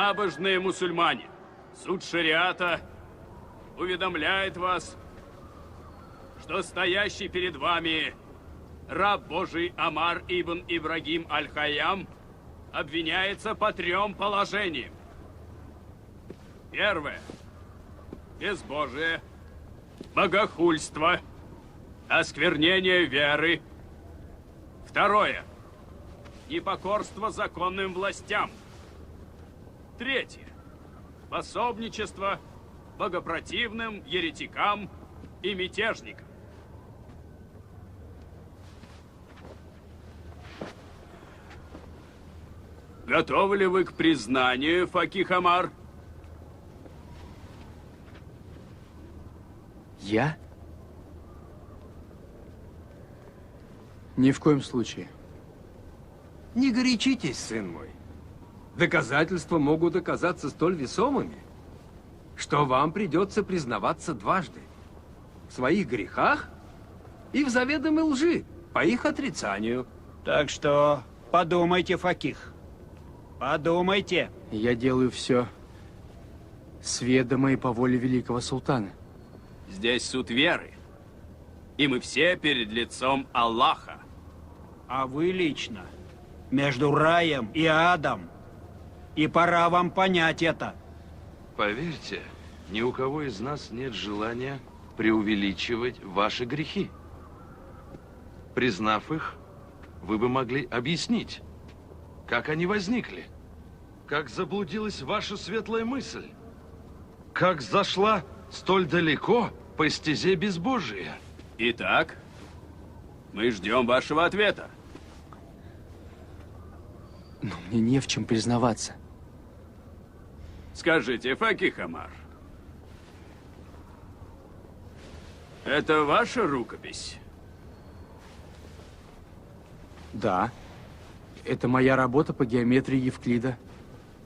Набожные мусульмане, суд шариата уведомляет вас, что стоящий перед вами раб Божий Амар ибн Ибрагим Аль-Хайям обвиняется по 3 положениям. Первое. Безбожие, богохульство, осквернение веры. Второе. Непокорство законным властям. Третье. Пособничество богопротивным еретикам и мятежникам. Готовы ли вы к признанию, Факих Амар? Я? Ни в коем случае. Не горячитесь, сын мой. Доказательства могут оказаться столь весомыми, что вам придется признаваться дважды. В своих грехах и в заведомой лжи, по их отрицанию. Так что подумайте, Факих. Подумайте. Я делаю все с ведома и по воле великого султана. Здесь суд веры, и мы все перед лицом Аллаха. А вы лично между раем и адом. И пора вам понять это. Поверьте, ни у кого из нас нет желания преувеличивать ваши грехи. Признав их, вы бы могли объяснить, как они возникли, как заблудилась ваша светлая мысль, как зашла столь далеко по стезе безбожия. Итак, мы ждем вашего ответа. Но мне не в чем признаваться. Скажите, Факих Амар, это ваша рукопись? Да. Это моя работа по геометрии Евклида.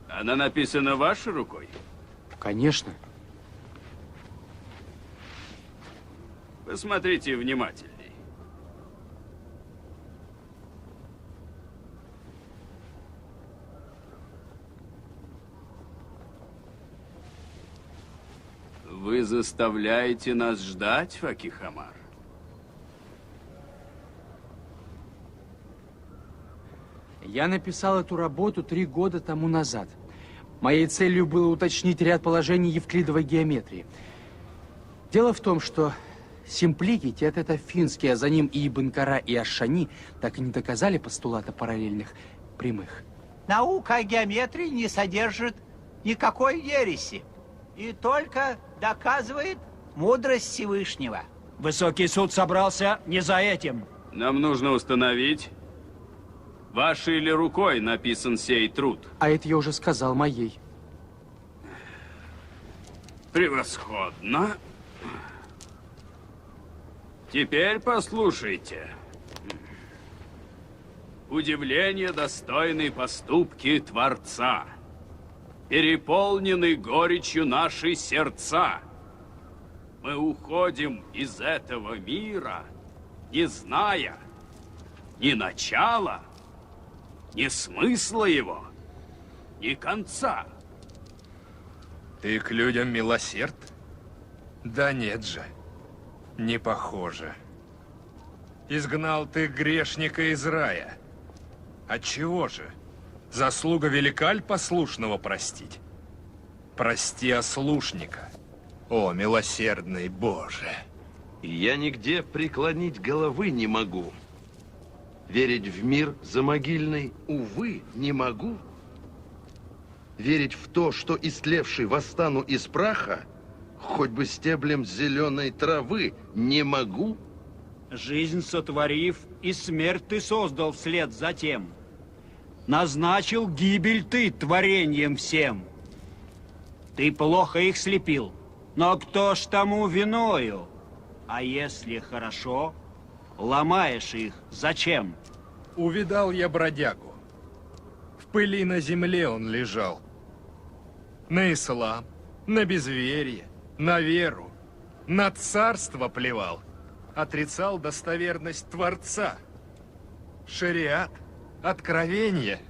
Она написана вашей рукой? Конечно. Посмотрите внимательней. Вы заставляете нас ждать, Факих Амар? Я написал эту работу 3 года тому назад. Моей целью было уточнить ряд положений евклидовой геометрии. Дело в том, что Симпликити, это финский, а за ним и Ибн Кара, и Аш-Шани, так и не доказали постулата параллельных прямых. Наука о геометрии не содержит никакой ереси и только доказывает мудрость Всевышнего. Высокий суд собрался не за этим. Нам нужно установить, вашей ли рукой написан сей труд. А это я уже сказал, моей. Превосходно. Теперь послушайте. Удивление достойны поступки Творца. Переполнены горечью наши сердца. Мы уходим из этого мира, не зная ни начала, ни смысла его, ни конца. Ты к людям милосерд? Да нет же, не похоже. Изгнал ты грешника из рая. Отчего же? Заслуга велика ль послушного простить? Прости ослушника, о милосердный Боже. Я нигде преклонить головы не могу. Верить в мир замогильный, увы, не могу. Верить в то, что истлевший восстану из праха, хоть бы стеблем зеленой травы, не могу. Жизнь сотворив, и смерть ты создал вслед за тем. Назначил гибель ты творением всем. Ты плохо их слепил, но кто ж тому виною? А если хорошо, ломаешь их зачем? Увидал я бродягу. В пыли на земле он лежал. На ислам, на безверие, на веру, на царство плевал. Отрицал достоверность Творца. Шариат, откровение.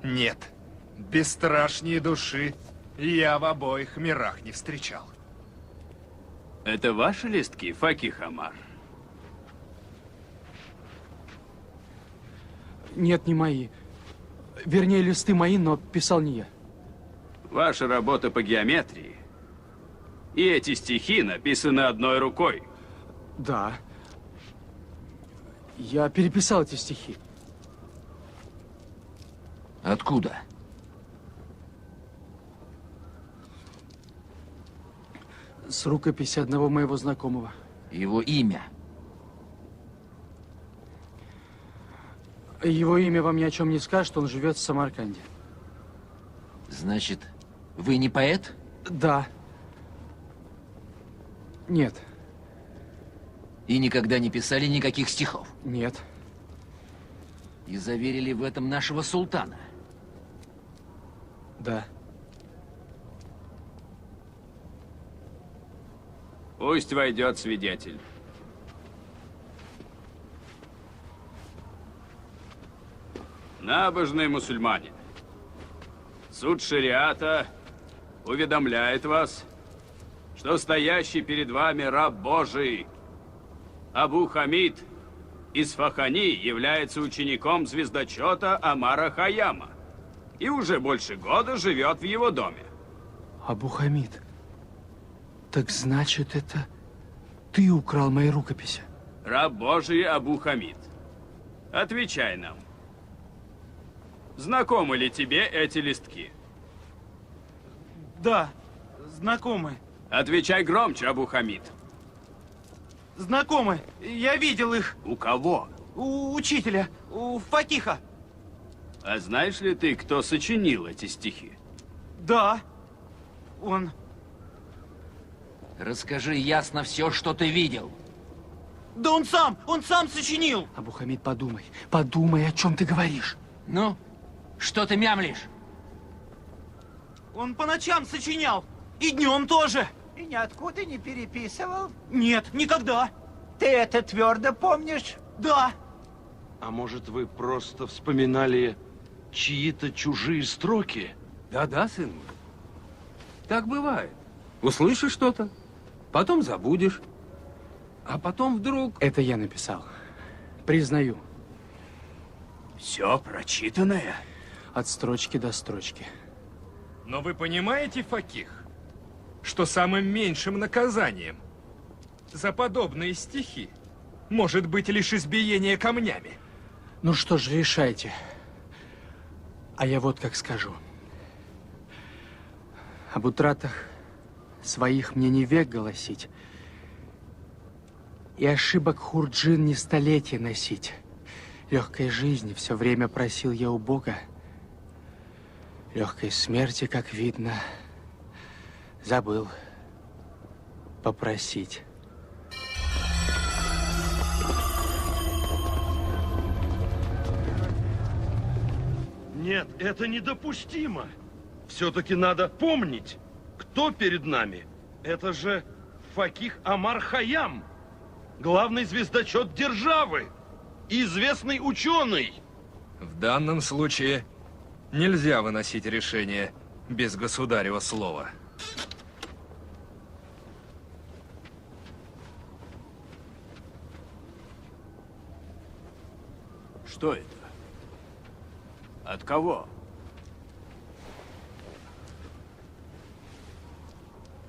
Нет, Бесстрашней души я в обоих мирах не встречал. Это ваши листки, Факих Омар? Нет, не мои. Вернее, листы мои, но писал не я. Ваша работа по геометрии. И эти стихи написаны одной рукой. Да. Я переписал эти стихи. Откуда? С рукописи одного моего знакомого. Его имя? Его имя вам ни о чем не скажет, он живет в Самарканде. Значит, вы не поэт? Да. Нет. И никогда не писали никаких стихов? Нет. И заверили в этом нашего султана? Да. Пусть войдет свидетель. Набожные мусульмане, суд шариата уведомляет вас, что стоящий перед вами раб Божий Абу Хамид из Фахани является учеником звездочета Омара Хайяма и уже больше года живет в его доме. Абу Хамид. Так значит, это ты украл мои рукописи? Раб Божий Абу Хамид, отвечай нам. Знакомы ли тебе эти листки? Да, знакомы. Отвечай громче, Абу Хамид. Знакомы. Я видел их У кого? у учителя, у Факиха. А знаешь ли ты, кто сочинил эти стихи? Да, он. Расскажи ясно все, что ты видел. Да он сам сочинил. Абу Хамид, подумай. Подумай, о чем ты говоришь. Ну, что ты мямлишь? Он по ночам сочинял. И днем тоже. И ниоткуда не переписывал? Нет, никогда. Ты это твердо помнишь? Да. А может, вы просто вспоминали чьи-то чужие строки? Да-да, сын мой. Так бывает. Услышишь что-то, потом забудешь, а потом вдруг... Это я написал. Признаю. Все прочитанное? От строчки до строчки. Но вы понимаете, Факих, что самым меньшим наказанием за подобные стихи может быть лишь избиение камнями? Ну что ж, решайте. А я вот как скажу. Об утратах своих мне не век голосить, и ошибок Хурджин не столетия носить. Легкой жизни все время просил я у Бога, легкой смерти, как видно, забыл попросить. Нет, это недопустимо. Все-таки надо помнить, кто перед нами. Это же Факих Омар Хайям, главный звездочет державы, известный ученый. В данном случае нельзя выносить решение без государева слова. Что это? От кого?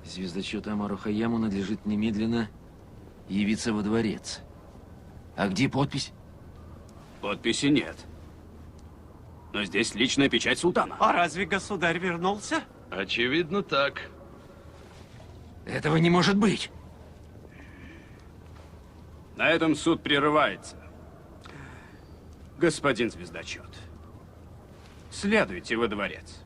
Звездочету Омару Хайяму надлежит немедленно явиться во дворец. А где подпись? Подписи нет. Но здесь личная печать султана. А разве государь вернулся? Очевидно, так. Этого не может быть. На этом суд прерывается. Господин звездочет, следуйте во дворец.